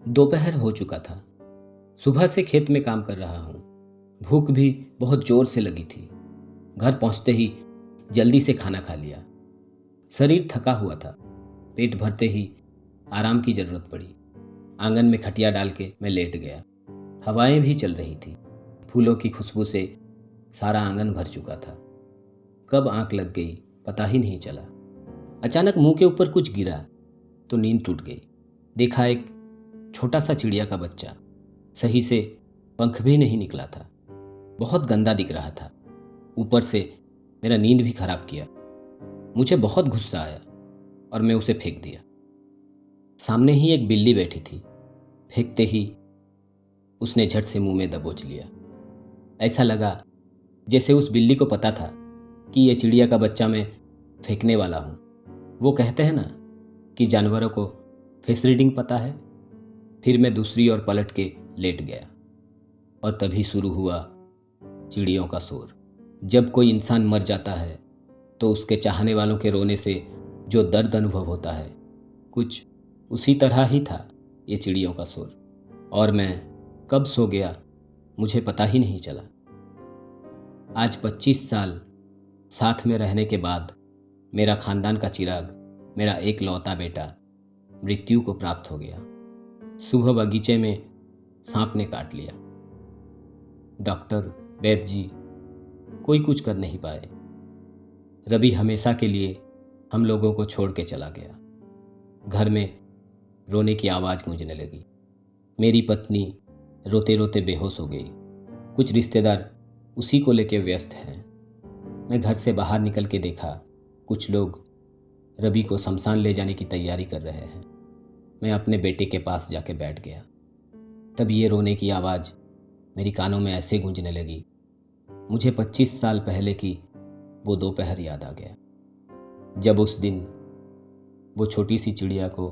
दोपहर हो चुका था। सुबह से खेत में काम कर रहा हूँ। भूख भी बहुत जोर से लगी थी। घर पहुँचते ही जल्दी से खाना खा लिया। शरीर थका हुआ था। पेट भरते ही आराम की जरूरत पड़ी। आंगन में खटिया डाल के मैं लेट गया। हवाएं भी चल रही थी। फूलों की खुशबू से सारा आंगन भर चुका था। कब आंख लग गई पता ही नहीं चला। अचानक मुंह के ऊपर कुछ गिरा तो नींद टूट गई। देखा एक छोटा सा चिड़िया का बच्चा, सही से पंख भी नहीं निकला था। बहुत गंदा दिख रहा था। ऊपर से मेरा नींद भी खराब किया। मुझे बहुत गुस्सा आया और मैं उसे फेंक दिया। सामने ही एक बिल्ली बैठी थी। फेंकते ही उसने झट से मुंह में दबोच लिया। ऐसा लगा जैसे उस बिल्ली को पता था कि ये चिड़िया का बच्चा मैं फेंकने वाला हूँ। वो कहते हैं ना कि जानवरों को फेस रीडिंग पता है। फिर मैं दूसरी ओर पलट के लेट गया और तभी शुरू हुआ चिड़ियों का शोर। जब कोई इंसान मर जाता है तो उसके चाहने वालों के रोने से जो दर्द अनुभव होता है, कुछ उसी तरह ही था ये चिड़ियों का शोर। और मैं कब सो गया मुझे पता ही नहीं चला। आज 25 साल साथ में रहने के बाद मेरा खानदान का चिराग, मेरा एक लौता बेटा मृत्यु को प्राप्त हो गया। सुबह बगीचे में सांप ने काट लिया। डॉक्टर, वैद्य जी कोई कुछ कर नहीं पाए। रवि हमेशा के लिए हम लोगों को छोड़ के चला गया। घर में रोने की आवाज़ गूंजने लगी। मेरी पत्नी रोते रोते बेहोश हो गई। कुछ रिश्तेदार उसी को लेके व्यस्त हैं। मैं घर से बाहर निकल के देखा, कुछ लोग रवि को शमशान ले जाने की तैयारी कर रहे हैं। मैं अपने बेटे के पास जाके बैठ गया। तब ये रोने की आवाज़ मेरी कानों में ऐसे गूंजने लगी, मुझे 25 साल पहले की वो दोपहर याद आ गया, जब उस दिन वो छोटी सी चिड़िया को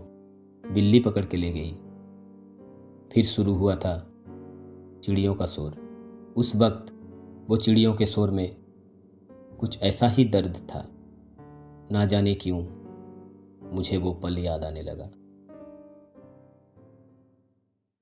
बिल्ली पकड़ के ले गई। फिर शुरू हुआ था चिड़ियों का शोर। उस वक्त वो चिड़ियों के शोर में कुछ ऐसा ही दर्द था। ना जाने क्यों मुझे वो पल याद आने लगा।